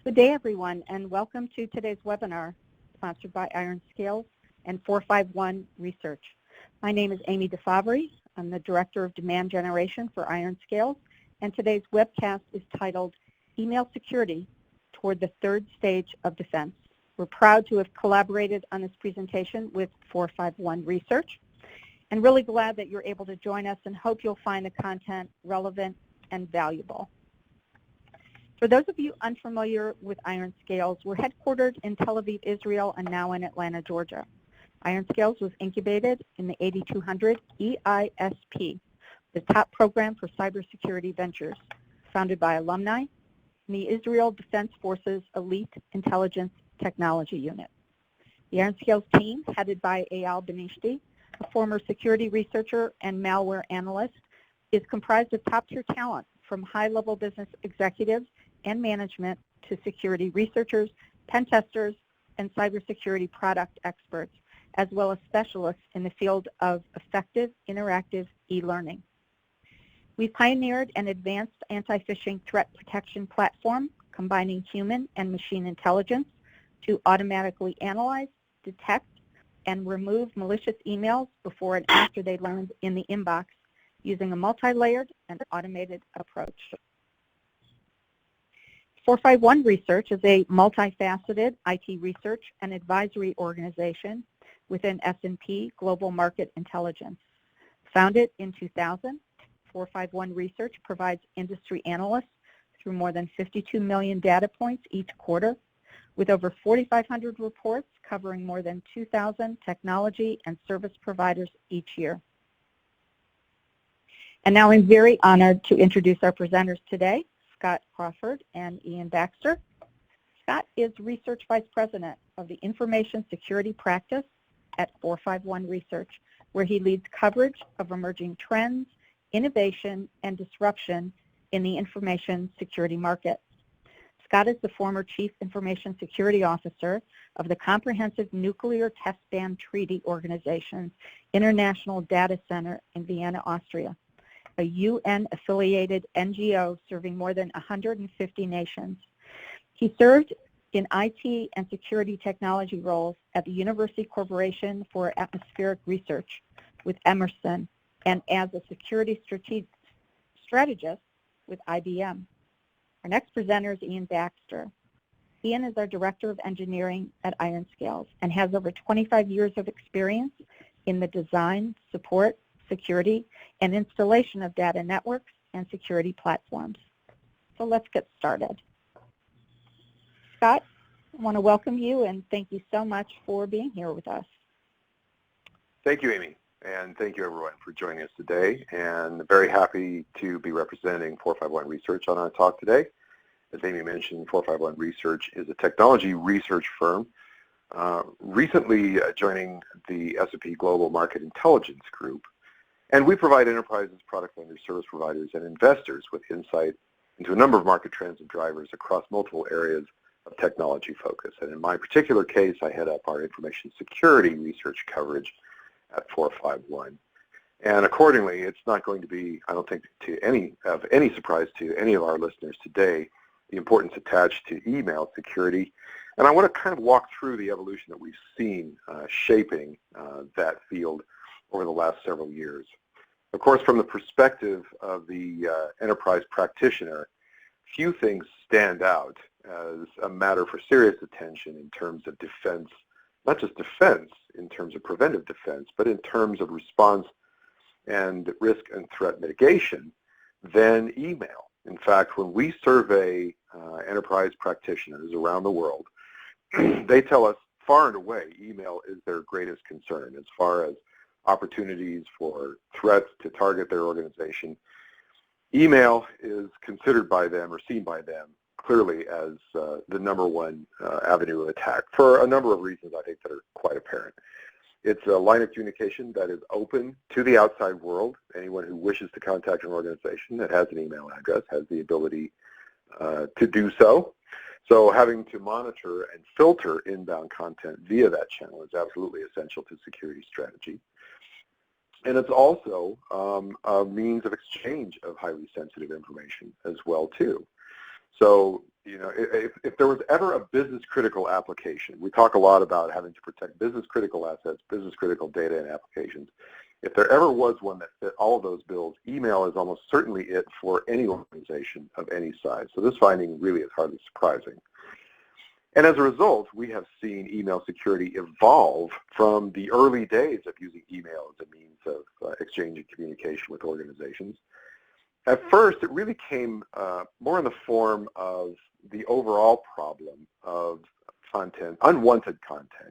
Good day, everyone, and welcome to today's webinar, sponsored by IRONSCALES and 451 Research. My name is Amy DeFavre. I'm the Director of Demand Generation for IRONSCALES, and today's webcast is titled Email Security Toward the Third Stage of Defense. We're proud to have collaborated on this presentation with 451 Research, and really glad that you're able to join us and hope you'll find the content relevant and valuable. For those of you unfamiliar with IRONSCALES, we're headquartered in Tel Aviv, Israel, and now in Atlanta, Georgia. IRONSCALES was incubated in the 8200 EISP, the top program for cybersecurity ventures, founded by alumni in the Israel Defense Forces Elite Intelligence Technology Unit. The IRONSCALES team, headed by Eyal Benishti, a former security researcher and malware analyst, is comprised of top-tier talent from high-level business executives and management to security researchers, pen testers, and cybersecurity product experts, as well as specialists in the field of effective interactive e-learning. We pioneered an advanced anti-phishing threat protection platform combining human and machine intelligence to automatically analyze, detect, and remove malicious emails before and after they land in the inbox using a multi-layered and automated approach. 451 Research is a multifaceted IT research and advisory organization within S&P Global Market Intelligence. Founded in 2000, 451 Research provides industry analysts through more than 52 million data points each quarter, with over 4,500 reports covering more than 2,000 technology and service providers each year. And now I'm very honored to introduce our presenters today, Scott Crawford and Ian Baxter. Scott is Research Vice President of the Information Security Practice at 451 Research, where he leads coverage of emerging trends, innovation, and disruption in the information security market. Scott is the former Chief Information Security Officer of the Comprehensive Nuclear Test Ban Treaty Organization's International Data Center in Vienna, Austria, a UN-affiliated NGO serving more than 150 nations. He served in IT and security technology roles at the University Corporation for Atmospheric Research with Emerson and as a security strategist with IBM. Our next presenter is Ian Baxter. Ian is our Director of Engineering at IRONSCALES and has over 25 years of experience in the design, support, security, and installation of data networks and security platforms. So let's get started. Scott, I want to welcome you and thank you so much for being here with us. Thank you, Amy, and thank you everyone for joining us today, and very happy to be representing 451 Research on our talk today. As Amy mentioned, 451 Research is a technology research firm recently joining the S&P Global Market Intelligence Group. And we provide enterprises, product vendors, service providers, and investors with insight into a number of market trends and drivers across multiple areas of technology focus. And in my particular case, I head up our information security research coverage at 451. And accordingly, it's not going to be, I don't think, to any surprise to any of our listeners today, the importance attached to email security. And I want to kind of walk through the evolution that we've seen shaping that field over the last several years. Of course, from the perspective of the enterprise practitioner, few things stand out as a matter for serious attention in terms of defense, not just defense in terms of preventive defense, but in terms of response and risk and threat mitigation than email. In fact, when we survey enterprise practitioners around the world, they tell us far and away email is their greatest concern as far as opportunities for threats to target their organization. Email is considered by them or seen by them clearly as the number one avenue of attack for a number of reasons I think that are quite apparent. It's a line of communication that is open to the outside world. Anyone who wishes to contact an organization that has an email address has the ability to do so. So having to monitor and filter inbound content via that channel is absolutely essential to security strategy. And it's also a means of exchange of highly sensitive information as well, too. So if there was ever a business-critical application, we talk a lot about having to protect business-critical assets, business-critical data and applications. If there ever was one that fit all of those bills, email is almost certainly it for any organization of any size. So this finding really is hardly surprising. And as a result, we have seen email security evolve from the early days of using email as a means of exchange and communication with organizations. At first, it really came more in the form of the overall problem of content, unwanted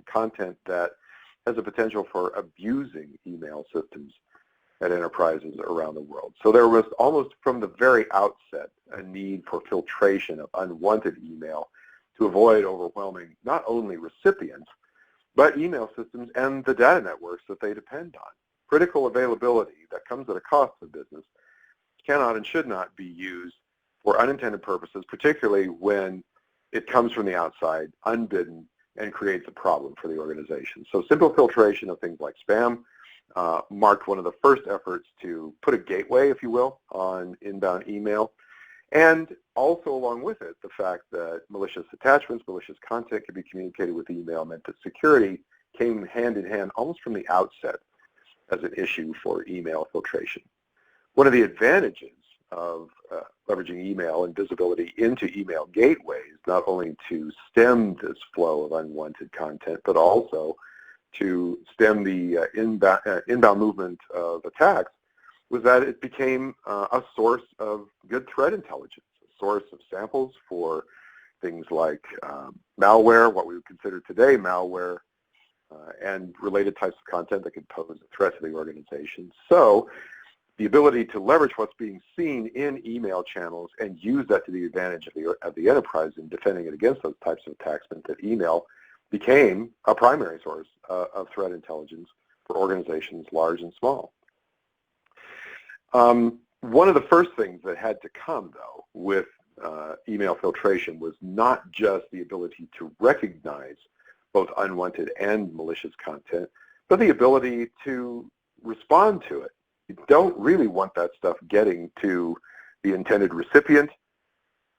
content that has a potential for abusing email systems at enterprises around the world. So there was almost from the very outset a need for filtration of unwanted email to avoid overwhelming not only recipients, but email systems and the data networks that they depend on. Critical availability that comes at a cost to business cannot and should not be used for unintended purposes, particularly when it comes from the outside, unbidden, and creates a problem for the organization. So simple filtration of things like spam marked one of the first efforts to put a gateway, if you will, on inbound email. And also along with it, the fact that malicious attachments, malicious content could be communicated with email meant that security came hand in hand almost from the outset as an issue for email filtration. One of the advantages of leveraging email and visibility into email gateways, not only to stem this flow of unwanted content, but also to stem the inbound movement of attacks, was that it became a source of good threat intelligence, a source of samples for things like malware, what we would consider today malware, and related types of content that could pose a threat to the organization. So the ability to leverage what's being seen in email channels and use that to the advantage of the enterprise in defending it against those types of attacks meant that email became a primary source of threat intelligence for organizations large and small. One of the first things that had to come, though, with email filtration was not just the ability to recognize both unwanted and malicious content, but the ability to respond to it. You don't really want that stuff getting to the intended recipient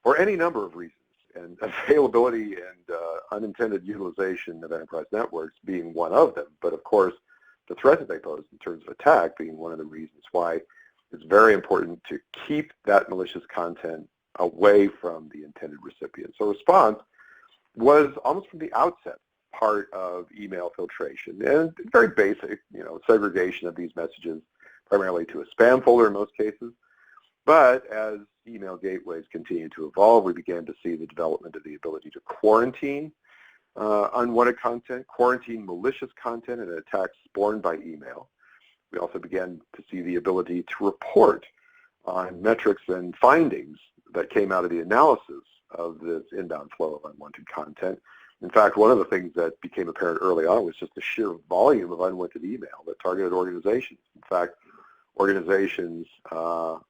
for any number of reasons, and availability and unintended utilization of enterprise networks being one of them, but of course the threat that they pose in terms of attack being one of the reasons why it's very important to keep that malicious content away from the intended recipient. So response was almost from the outset part of email filtration, and very basic, segregation of these messages primarily to a spam folder in most cases. But as email gateways continued to evolve, we began to see the development of the ability to quarantine unwanted content, quarantine malicious content and attacks spawned by email. We also began to see the ability to report on metrics and findings that came out of the analysis of this inbound flow of unwanted content. In fact, one of the things that became apparent early on was just the sheer volume of unwanted email that targeted organizations. In fact, organizations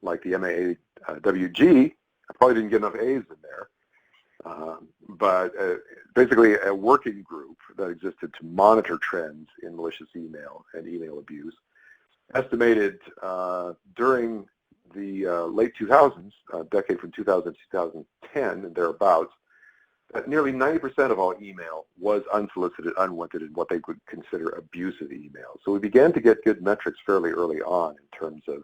like the MAWG, I probably didn't get enough A's in there, but basically a working group that existed to monitor trends in malicious email and email abuse, estimated during the late 2000s, decade from 2000 to 2010 and thereabouts, that nearly 90% of all email was unsolicited, unwanted, and what they would consider abusive email. So we began to get good metrics fairly early on in terms of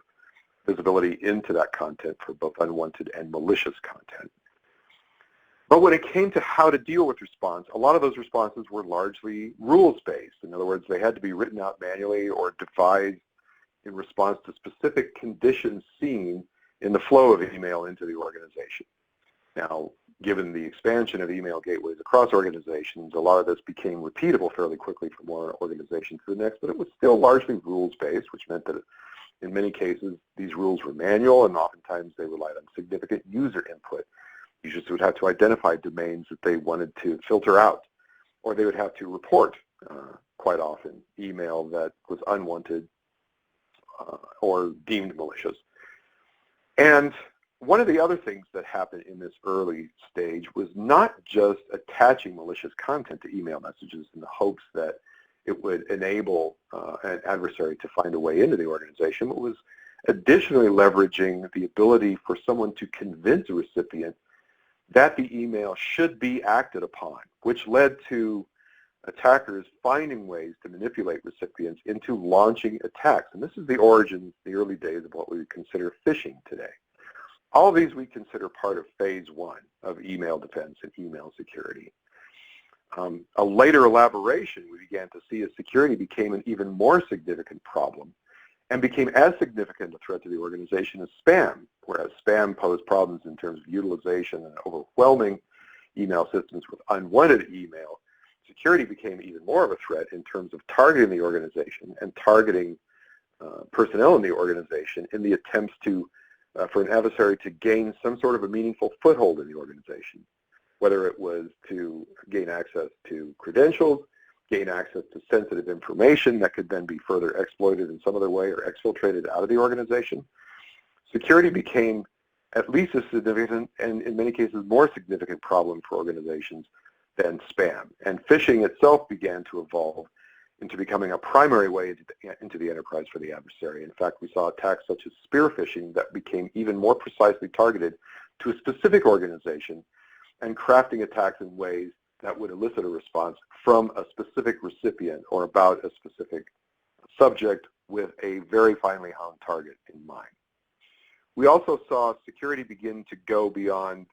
visibility into that content for both unwanted and malicious content. But when it came to how to deal with response, a lot of those responses were largely rules-based. In other words, they had to be written out manually or devised in response to specific conditions seen in the flow of email into the organization. Now, given the expansion of email gateways across organizations, a lot of this became repeatable fairly quickly from one organization to the next, but it was still largely rules-based, which meant that in many cases these rules were manual, and oftentimes they relied on significant user input. Users would have to identify domains that they wanted to filter out, or they would have to report, quite often, email that was unwanted or deemed malicious. And one of the other things that happened in this early stage was not just attaching malicious content to email messages in the hopes that it would enable an adversary to find a way into the organization, but was additionally leveraging the ability for someone to convince a recipient that the email should be acted upon, which led to attackers finding ways to manipulate recipients into launching attacks. And this is the origin, the early days of what we would consider phishing today. All of these we consider part of phase one of email defense and email security. A later elaboration we began to see as security became an even more significant problem and became as significant a threat to the organization as spam, whereas spam posed problems in terms of utilization and overwhelming email systems with unwanted email. Security became even more of a threat in terms of targeting the organization and targeting personnel in the organization in the attempts to for an adversary to gain some sort of a meaningful foothold in the organization, whether it was to gain access to credentials, gain access to sensitive information that could then be further exploited in some other way or exfiltrated out of the organization. Security became at least as significant and in many cases more significant problem for organizations than spam. And phishing itself began to evolve into becoming a primary way into the enterprise for the adversary. In fact, we saw attacks such as spear phishing that became even more precisely targeted to a specific organization and crafting attacks in ways that would elicit a response from a specific recipient or about a specific subject with a very finely honed target in mind. We also saw security begin to go beyond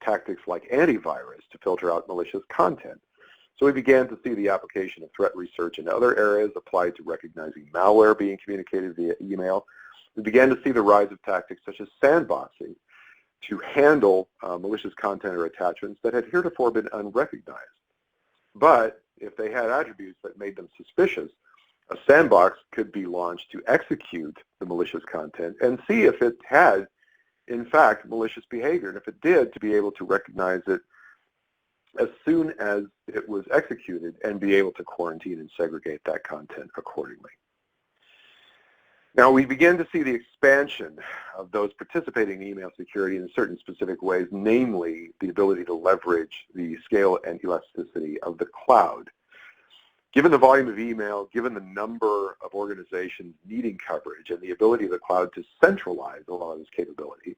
tactics like antivirus to filter out malicious content. So we began to see the application of threat research in other areas applied to recognizing malware being communicated via email. We began to see the rise of tactics such as sandboxing to handle malicious content or attachments that had heretofore been unrecognized. But if they had attributes that made them suspicious, a sandbox could be launched to execute the malicious content and see if it had, in fact, malicious behavior. And if it did, to be able to recognize it as soon as it was executed and be able to quarantine and segregate that content accordingly. Now, we begin to see the expansion of those participating in email security in certain specific ways, namely the ability to leverage the scale and elasticity of the cloud. Given the volume of email, given the number of organizations needing coverage and the ability of the cloud to centralize a lot of this capability,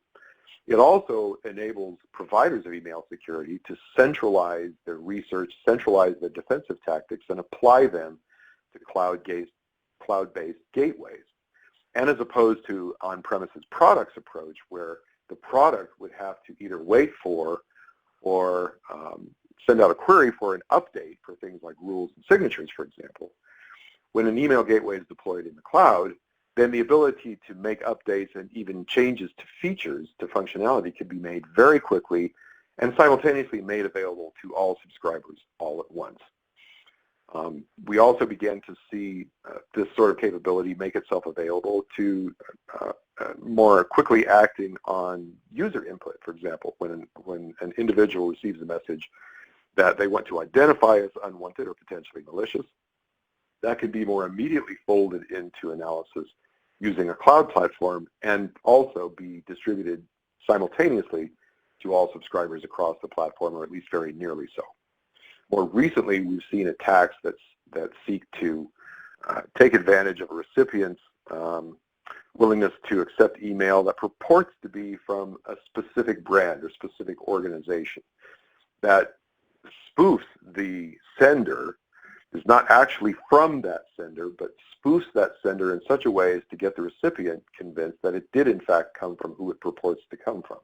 it also enables providers of email security to centralize their research, centralize their defensive tactics, and apply them to cloud-based gateways. And as opposed to on-premises products approach, where the product would have to either wait for or send out a query for an update for things like rules and signatures, for example. When an email gateway is deployed in the cloud, then the ability to make updates and even changes to features, to functionality, can be made very quickly and simultaneously made available to all subscribers all at once. We also began to see this sort of capability make itself available to more quickly acting on user input. For example, when an individual receives a message that they want to identify as unwanted or potentially malicious, that could be more immediately folded into analysis using a cloud platform and also be distributed simultaneously to all subscribers across the platform, or at least very nearly so. More recently, we've seen attacks that seek to take advantage of a recipient's willingness to accept email that purports to be from a specific brand or specific organization, that spoofs the sender, is not actually from that sender, but spoofs that sender in such a way as to get the recipient convinced that it did in fact come from who it purports to come from.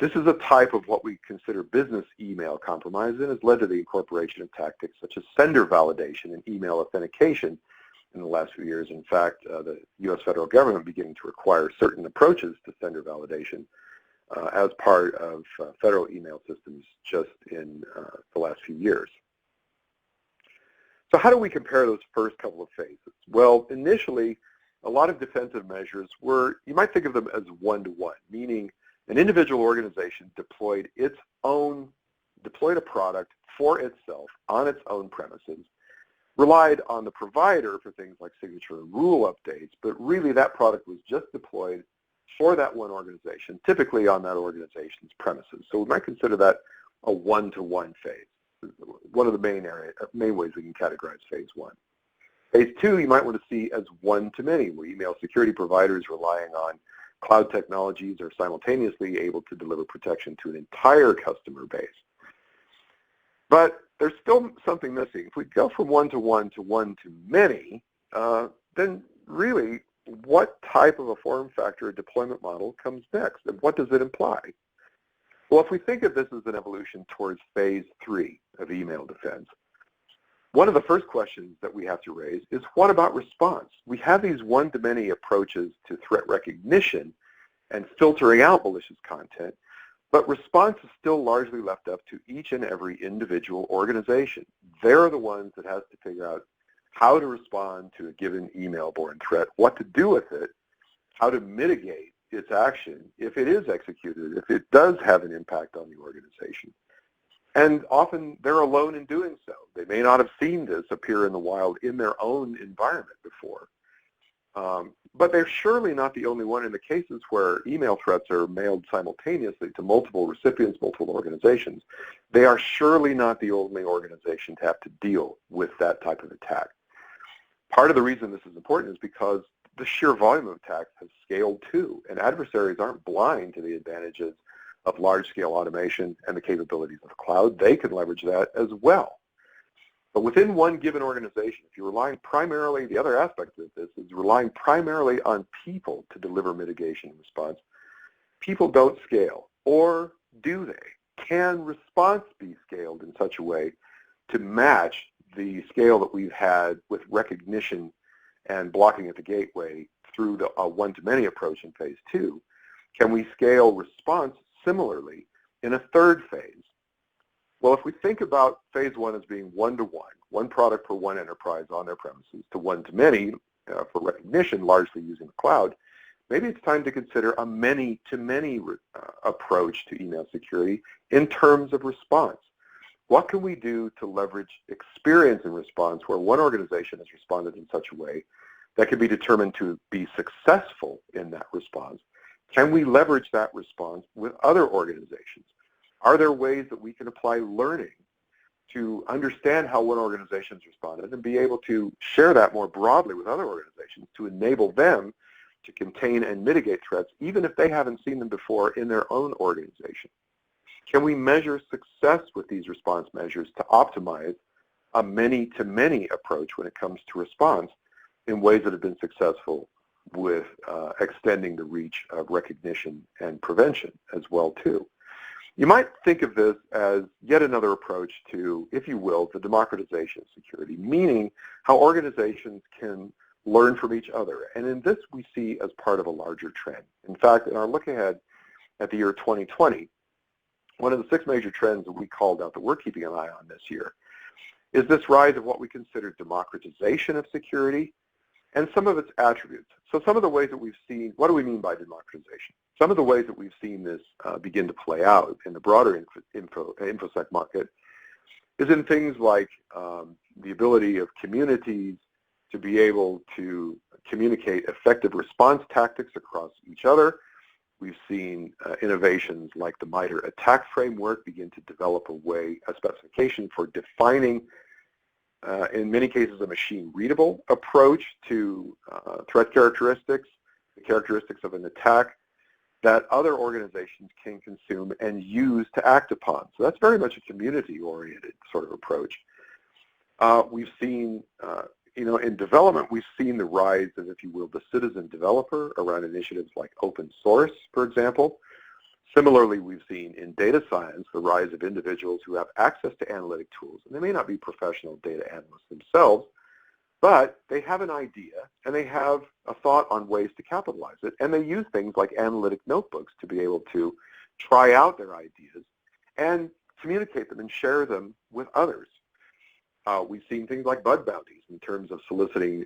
This is a type of what we consider business email compromise and has led to the incorporation of tactics such as sender validation and email authentication in the last few years. In fact, the U.S. federal government beginning to require certain approaches to sender validation as part of federal email systems just in the last few years. So how do we compare those first couple of phases? Well, initially, a lot of defensive measures were, you might think of them as one-to-one, meaning an individual organization deployed a product for itself on its own premises, relied on the provider for things like signature and rule updates, but really that product was just deployed for that one organization, typically on that organization's premises. So we might consider that a one-to-one phase. One of the main ways we can categorize phase one. Phase two, you might want to see as one-to-many, where email security providers relying on cloud technologies are simultaneously able to deliver protection to an entire customer base. But there's still something missing. If we go from one-to-one to one-to-many, then really what type of a form factor or deployment model comes next, and what does it imply? Well, if we think of this as an evolution towards phase 3 of email defense, one of the first questions that we have to raise is, what about response? We have these one-to-many approaches to threat recognition and filtering out malicious content, but response is still largely left up to each and every individual organization. They're the ones that has to figure out how to respond to a given email-borne threat, what to do with it, how to mitigate its action if it is executed, if it does have an impact on the organization. And often they're alone in doing so. They may not have seen this appear in the wild in their own environment before. But they're surely not the only one in the cases where email threats are mailed simultaneously to multiple recipients, multiple organizations. They are surely not the only organization to have to deal with that type of attack. Part of the reason this is important is because the sheer volume of attacks has scaled too, and adversaries aren't blind to the advantages of large-scale automation and the capabilities of the cloud. They can leverage that as well. But within one given organization, if you're relying primarily, the other aspect of this is relying primarily on people to deliver mitigation and response, people don't scale. Or do they? Can response be scaled in such a way to match the scale that we've had with recognition and blocking at the gateway through the one-to-many approach in phase 2? Can we scale response similarly in a third phase? Well, if we think about phase 1 as being one-to-one, one product per one enterprise on their premises, to one-to-many for recognition, largely using the cloud, maybe it's time to consider a many-to-many approach to email security in terms of response. What can we do to leverage experience in response where one organization has responded in such a way that can be determined to be successful in that response? Can we leverage that response with other organizations? Are there ways that we can apply learning to understand how one organization has responded and be able to share that more broadly with other organizations to enable them to contain and mitigate threats even if they haven't seen them before in their own organization? Can we measure success with these response measures to optimize a many-to-many approach when it comes to response in ways that have been successful with extending the reach of recognition and prevention as well too? You might think of this as yet another approach to, if you will, the democratization of security, meaning how organizations can learn from each other. And in this we see as part of a larger trend. In fact, in our look ahead at the year 2020, one of the 6 major trends that we called out that we're keeping an eye on this year is this rise of what we consider democratization of security and some of its attributes. So some of the ways that we've seen, what do we mean by democratization? Some of the ways that we've seen this begin to play out in the broader InfoSec market is in things like the ability of communities to be able to communicate effective response tactics across each other. We've seen innovations like the MITRE attack framework begin to develop a specification for defining, in many cases, a machine-readable approach to threat characteristics, the characteristics of an attack that other organizations can consume and use to act upon. So that's very much a community-oriented sort of approach. We've seen, in development, we've seen the rise of, if you will, the citizen developer around initiatives like open source, for example. Similarly, we've seen in data science the rise of individuals who have access to analytic tools. And they may not be professional data analysts themselves, but they have an idea and they have a thought on ways to capitalize it. And they use things like analytic notebooks to be able to try out their ideas and communicate them and share them with others. We've seen things like bug bounties in terms of soliciting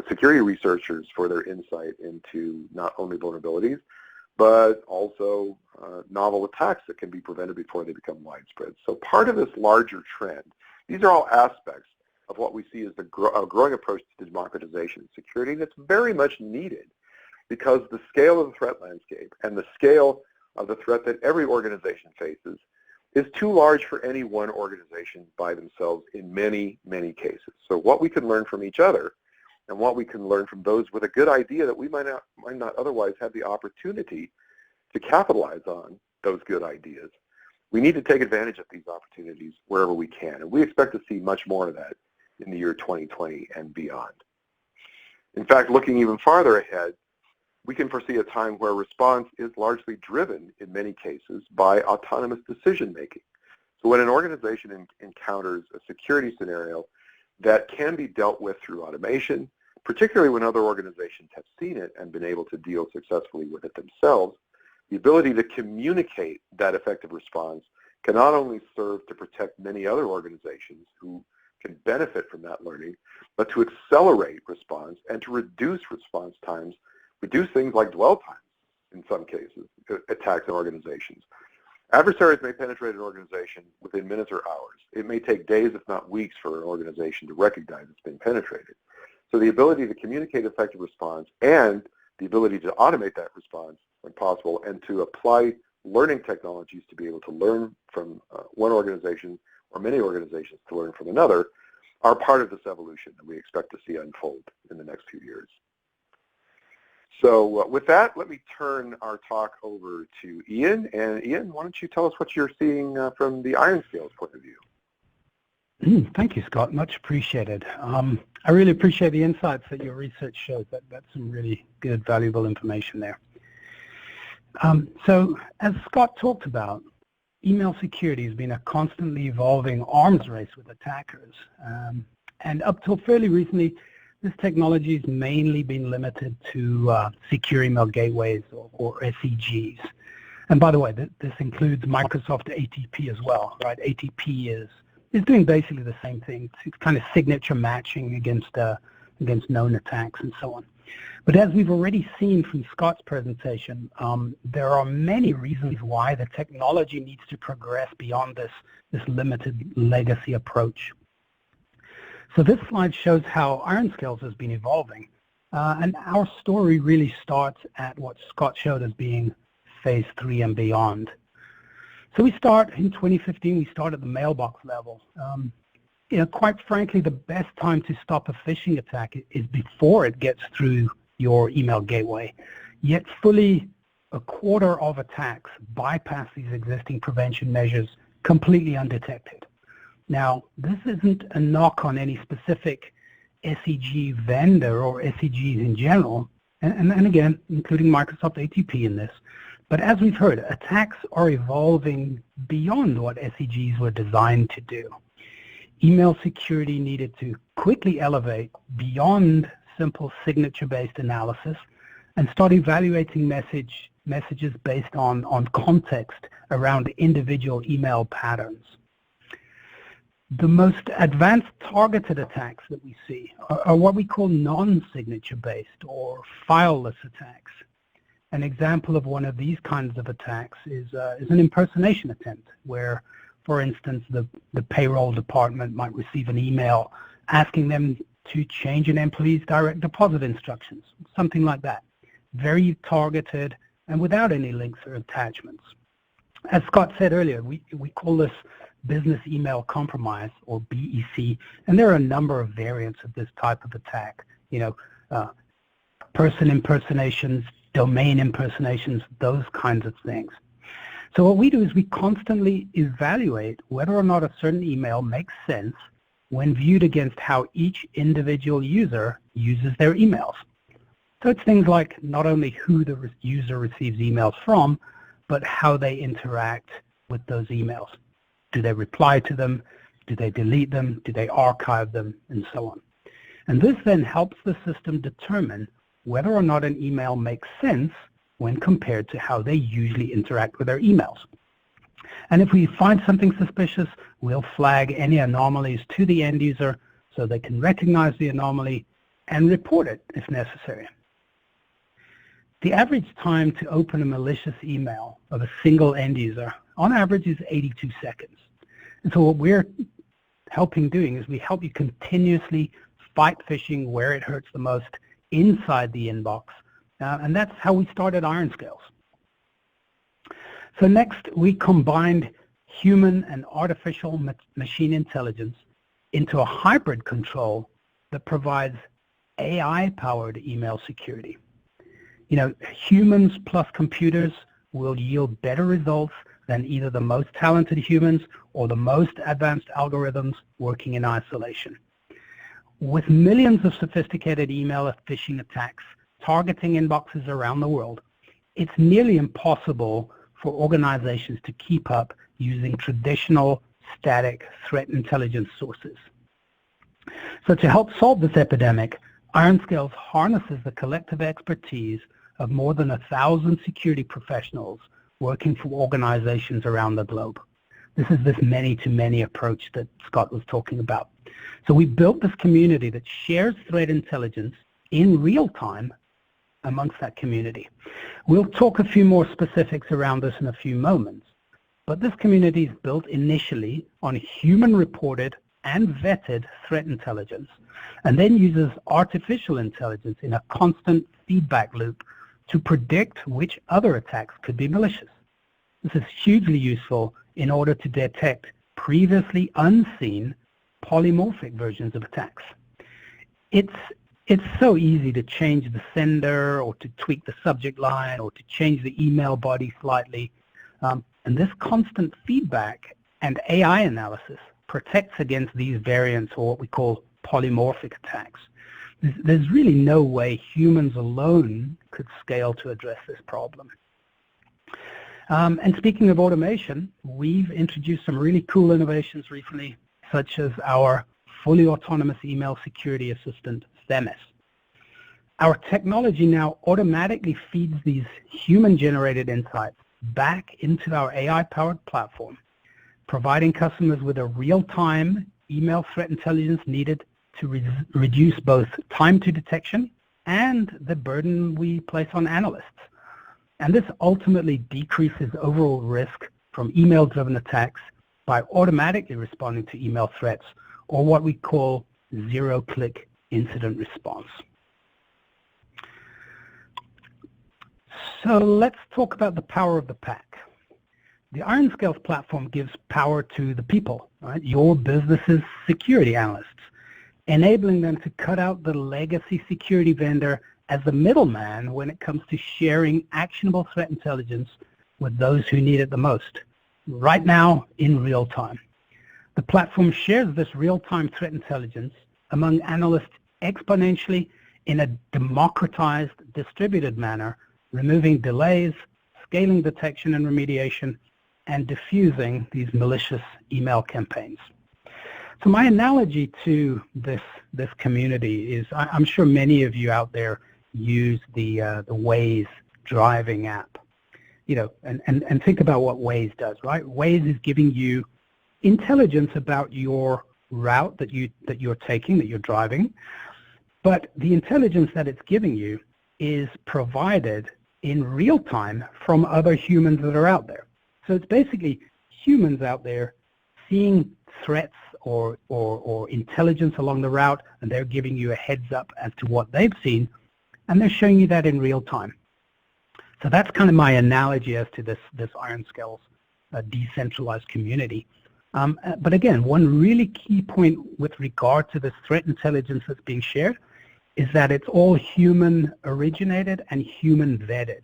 security researchers for their insight into not only vulnerabilities, but also novel attacks that can be prevented before they become widespread. So part of this larger trend, these are all aspects of what we see as a growing approach to democratization of security that's very much needed because the scale of the threat landscape and the scale of the threat that every organization faces is too large for any one organization by themselves in many, many cases. So what we can learn from each other and what we can learn from those with a good idea that we might not otherwise have the opportunity to capitalize on those good ideas. We need to take advantage of these opportunities wherever we can, and we expect to see much more of that in the year 2020 and beyond. In fact, looking even farther ahead, we can foresee a time where response is largely driven, in many cases, by autonomous decision-making. So when an organization encounters a security scenario that can be dealt with through automation, particularly when other organizations have seen it and been able to deal successfully with it themselves, the ability to communicate that effective response can not only serve to protect many other organizations who can benefit from that learning, but to accelerate response and to reduce response times, reduce things like dwell times in some cases, attacks in organizations. Adversaries may penetrate an organization within minutes or hours. It may take days, if not weeks, for an organization to recognize it's been penetrated. So the ability to communicate effective response and the ability to automate that response when possible and to apply learning technologies to be able to learn from one organization or many organizations to learn from another are part of this evolution that we expect to see unfold in the next few years. So with that, let me turn our talk over to Ian. And Ian, why don't you tell us what you're seeing from the IRONSCALES point of view? Thank you, Scott. Much appreciated. I really appreciate the insights that your research shows. That's some really good, valuable information there. So as Scott talked about, email security has been a constantly evolving arms race with attackers. And up till fairly recently, this technology has mainly been limited to secure email gateways or SEGs. And by the way, this includes Microsoft ATP as well, right? ATP is doing basically the same thing. It's kind of signature matching against known attacks and so on. But as we've already seen from Scott's presentation, there are many reasons why the technology needs to progress beyond this limited legacy approach. So this slide shows how IRONSCALES has been evolving. And our story really starts at what Scott showed as being phase 3 and beyond. So we start in 2015, we start at the mailbox level. Quite frankly, the best time to stop a phishing attack is before it gets through your email gateway. Yet fully a quarter of attacks bypass these existing prevention measures completely undetected. Now, this isn't a knock on any specific SEG vendor or SEGs in general, and again, including Microsoft ATP in this. But as we've heard, attacks are evolving beyond what SEGs were designed to do. Email security needed to quickly elevate beyond simple signature-based analysis and start evaluating messages based on context around individual email patterns. The most advanced targeted attacks that we see are what we call non-signature based or fileless attacks. An example of one of these kinds of attacks is an impersonation attempt where, for instance, the payroll department might receive an email asking them to change an employee's direct deposit instructions, something like that. Very targeted and without any links or attachments. As Scott said earlier, we call this business email compromise, or BEC, and there are a number of variants of this type of attack. Person impersonations, domain impersonations, those kinds of things. So what we do is we constantly evaluate whether or not a certain email makes sense when viewed against how each individual user uses their emails. So it's things like not only who the user receives emails from, but how they interact with those emails. Do they reply to them? Do they delete them? Do they archive them? And so on. And this then helps the system determine whether or not an email makes sense when compared to how they usually interact with their emails. And if we find something suspicious, we'll flag any anomalies to the end user so they can recognize the anomaly and report it if necessary. The average time to open a malicious email of a single end user on average is 82 seconds. And so what we're doing is we help you continuously fight phishing where it hurts the most inside the inbox. And that's how we started IRONSCALES. So next, we combined human and artificial machine intelligence into a hybrid control that provides AI-powered email security. You know, humans plus computers will yield better results than either the most talented humans or the most advanced algorithms working in isolation. With millions of sophisticated email and phishing attacks targeting inboxes around the world, it's nearly impossible for organizations to keep up using traditional static threat intelligence sources. So to help solve this epidemic, IRONSCALES harnesses the collective expertise of more than 1,000 security professionals working for organizations around the globe. This is this many-to-many approach that Scott was talking about. So we built this community that shares threat intelligence in real time amongst that community. We'll talk a few more specifics around this in a few moments, but this community is built initially on human-reported and vetted threat intelligence, and then uses artificial intelligence in a constant feedback loop to predict which other attacks could be malicious. This is hugely useful in order to detect previously unseen polymorphic versions of attacks. It's so easy to change the sender or to tweak the subject line or to change the email body slightly. And this constant feedback and AI analysis protects against these variants, or what we call polymorphic attacks. There's really no way humans alone could scale to address this problem. And speaking of automation, we've introduced some really cool innovations recently, such as our fully autonomous email security assistant, Themis. Our technology now automatically feeds these human-generated insights back into our AI-powered platform, providing customers with a real-time email threat intelligence needed to reduce both time to detection and the burden we place on analysts. And this ultimately decreases overall risk from email-driven attacks by automatically responding to email threats, or what we call zero-click incident response. So let's talk about the power of the pack. The IRONSCALES platform gives power to the people, right? Your business's security analysts, enabling them to cut out the legacy security vendor as the middleman when it comes to sharing actionable threat intelligence with those who need it the most, right now in real time. The platform shares this real-time threat intelligence among analysts exponentially in a democratized, distributed manner, removing delays, scaling detection and remediation, and diffusing these malicious email campaigns. So my analogy to this community is, I'm sure many of you out there use the Waze driving app, you know, and think about what Waze does, right? Waze is giving you intelligence about your route that you're taking, that you're driving, but the intelligence that it's giving you is provided in real time from other humans that are out there. So it's basically humans out there seeing threats or intelligence along the route, and they're giving you a heads up as to what they've seen, and they're showing you that in real time. So that's kind of my analogy as to this IRONSCALES decentralized community. But again, one really key point with regard to this threat intelligence that's being shared is that it's all human originated and human vetted.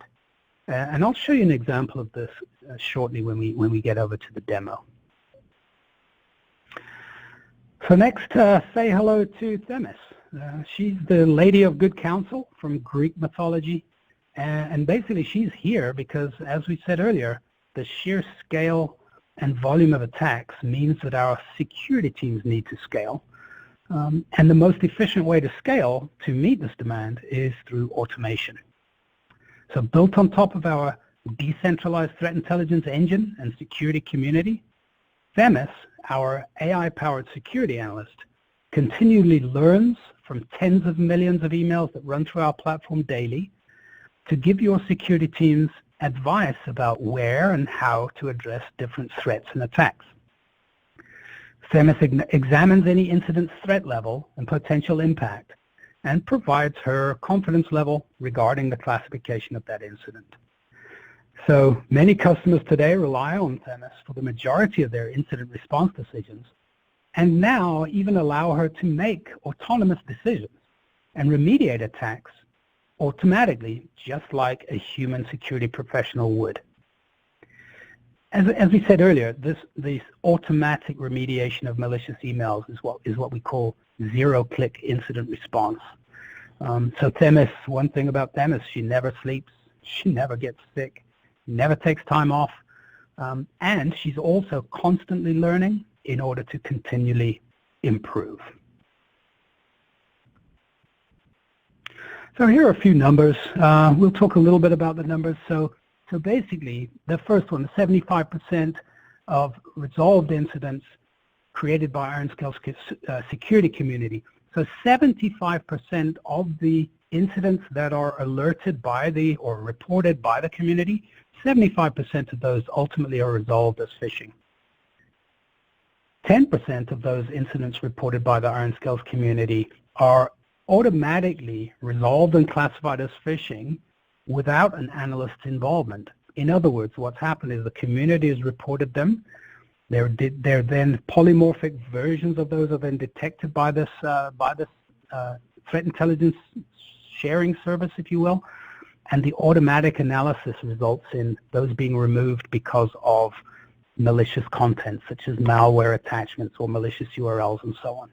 And I'll show you an example of this shortly when we get over to the demo. So next, say hello to Themis. She's the Lady of Good Counsel from Greek mythology. And basically she's here because, as we said earlier, the sheer scale and volume of attacks means that our security teams need to scale. And the most efficient way to scale to meet this demand is through automation. So built on top of our decentralized threat intelligence engine and security community, Themis, our AI-powered security analyst, continually learns from tens of millions of emails that run through our platform daily to give your security teams advice about where and how to address different threats and attacks. Themis examines any incident's threat level and potential impact and provides her confidence level regarding the classification of that incident. So many customers today rely on Themis for the majority of their incident response decisions, and now even allow her to make autonomous decisions and remediate attacks automatically, just like a human security professional would. As we said earlier, this automatic remediation of malicious emails is what we call zero-click incident response. So Themis, one thing about Themis, she never sleeps, she never gets sick, never takes time off, and she's also constantly learning in order to continually improve. So here are a few numbers. We'll talk a little bit about the numbers. So basically, the first one, 75% of resolved incidents created by IRONSCALES security community. So 75% of the incidents that are alerted by or reported by the community, 75% of those ultimately are resolved as phishing. 10% of those incidents reported by the IRONSCALES community are automatically resolved and classified as phishing without an analyst's involvement. In other words, what's happened is the community has reported them. They're then polymorphic versions of those are then detected by this threat intelligence sharing service, if you will, and the automatic analysis results in those being removed because of malicious content, such as malware attachments or malicious URLs and so on.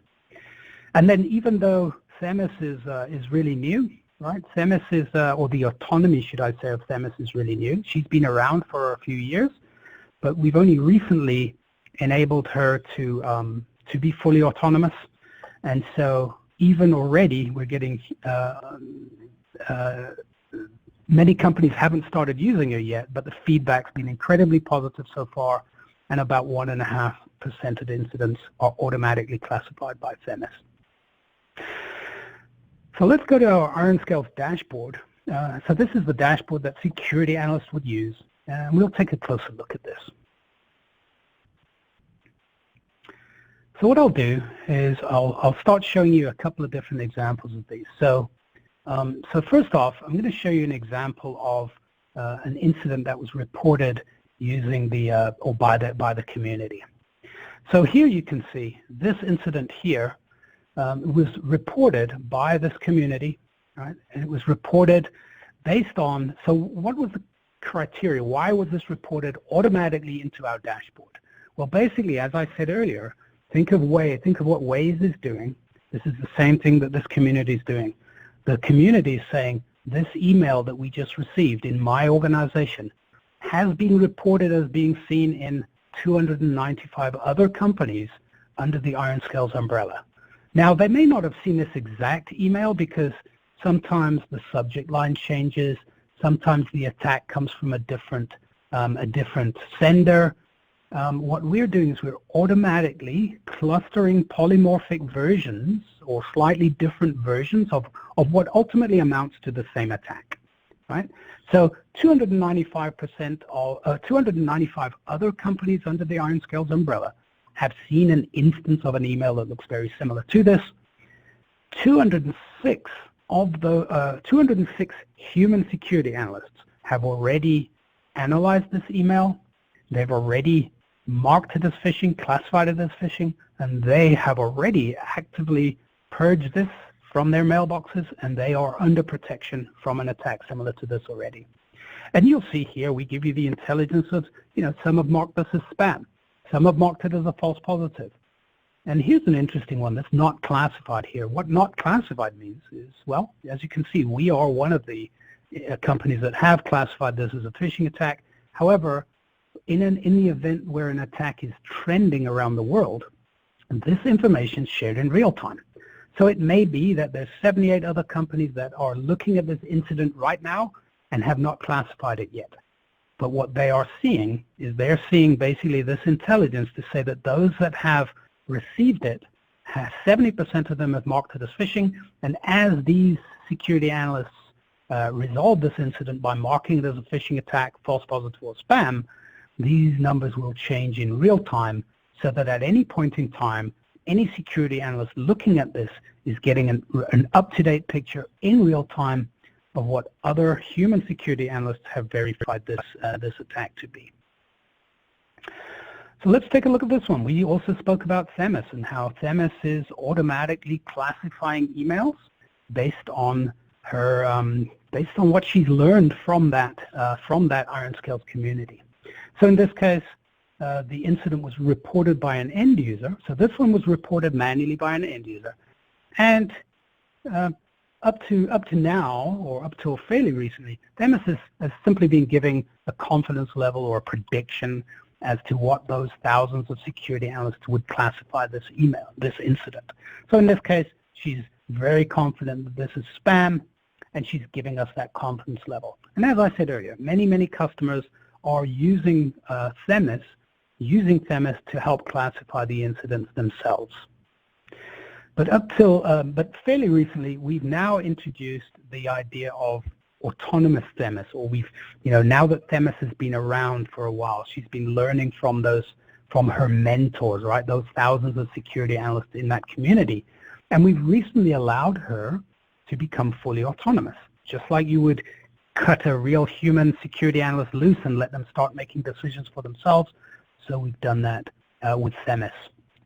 And then, even though Themis is really new, right? Themis is, or the autonomy, should I say, of Themis is really new. She's been around for a few years, but we've only recently enabled her to be fully autonomous. And so even already we're getting, many companies haven't started using her yet, but the feedback's been incredibly positive so far, and about 1.5% of incidents are automatically classified by Themis. So let's go to our IRONSCALES dashboard. So this is the dashboard that security analysts would use, and we'll take a closer look at this. So what I'll do is I'll start showing you a couple of different examples of these. So first off, I'm going to show you an example of an incident that was reported using the or by the community. So here you can see this incident here was reported by this community, right? And it was reported based on, so what was the criteria? Why was this reported automatically into our dashboard? Well, basically, as I said earlier, think of what Waze is doing. This is the same thing that this community is doing. The community is saying, this email that we just received in my organization has been reported as being seen in 295 other companies under the IRONSCALES umbrella. Now, they may not have seen this exact email because sometimes the subject line changes, sometimes the attack comes from a different sender. What we're doing is we're automatically clustering polymorphic versions or slightly different versions of what ultimately amounts to the same attack, right? So 295 other companies under the IRONSCALES umbrella have seen an instance of an email that looks very similar to this. 206 human security analysts have already analyzed this email. They've already marked it as phishing, classified it as phishing, and they have already actively purged this from their mailboxes, and they are under protection from an attack similar to this already. And you'll see here we give you the intelligence of, some have marked this as spam. Some have marked it as a false positive. And here's an interesting one that's not classified here. What not classified means is, well, as you can see, we are one of the companies that have classified this as a phishing attack. However, in the event where an attack is trending around the world, this information is shared in real time. So it may be that there's 78 other companies that are looking at this incident right now and have not classified it yet. But what they are seeing is they're seeing basically this intelligence to say that those that have received it, 70% of them have marked it as phishing, and as these security analysts resolve this incident by marking it as a phishing attack, false positive, or spam, these numbers will change in real time so that at any point in time, any security analyst looking at this is getting an up-to-date picture in real time of what other human security analysts have verified this attack to be. So let's take a look at this one. We also spoke about Themis and how Themis is automatically classifying emails based on her, based on what she's learned from that IRONSCALES community. So in this case, the incident was reported by an end user. So this one was reported manually by an end user, and up to now, or up till fairly recently, THEMIS has simply been giving a confidence level or a prediction as to what those thousands of security analysts would classify this incident. So in this case, she's very confident that this is spam, and she's giving us that confidence level. And as I said earlier, many customers are using THEMIS to help classify the incidents themselves. But but fairly recently, we've now introduced the idea of autonomous THEMIS, or now that THEMIS has been around for a while, she's been learning from her mentors, right? Those thousands of security analysts in that community. And we've recently allowed her to become fully autonomous, just like you would cut a real human security analyst loose and let them start making decisions for themselves. So we've done that with THEMIS.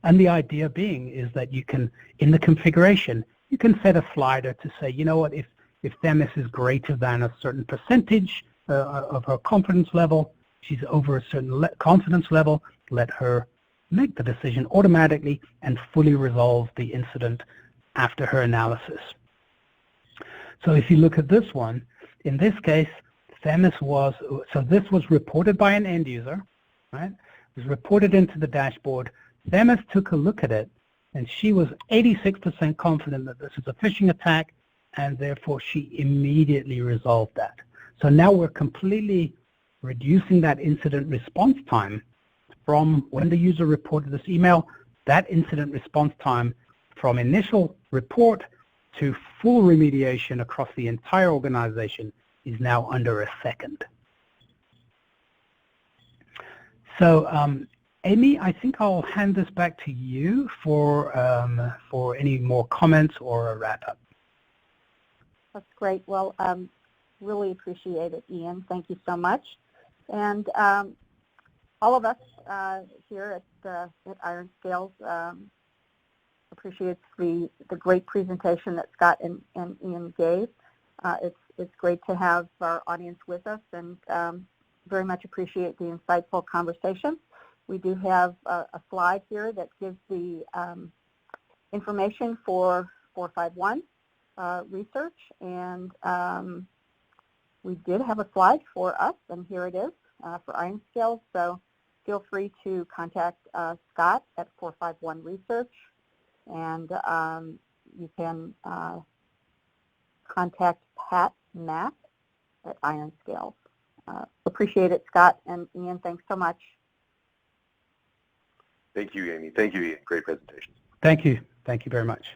And the idea being is that you can, in the configuration, you can set a slider to say, you know what, if THEMIS is greater than a certain percentage of her confidence level, she's over a certain confidence level, let her make the decision automatically and fully resolve the incident after her analysis. So if you look at this one, in this case, THEMIS this was reported by an end user, right? It was reported into the dashboard. THEMIS took a look at it, and she was 86% confident that this is a phishing attack, and therefore she immediately resolved that. So now we're completely reducing that incident response time from when the user reported this email, that incident response time from initial report to full remediation across the entire organization is now under a second. So Amy, I think I'll hand this back to you for any more comments or a wrap-up. That's great. Well, really appreciate it, Ian. Thank you so much. And all of us here at IRONSCALES appreciates the great presentation that Scott and Ian gave. It's great to have our audience with us, and very much appreciate the insightful conversation. We do have a slide here that gives the information for 451 research, and we did have a slide for us, and here it is for IRONSCALES. So feel free to contact Scott at 451 Research, and you can contact Pat Mack at IRONSCALES. Appreciate it, Scott and Ian. Thanks so much. Thank you, Amy. Thank you, Ian. Great presentation. Thank you. Thank you very much.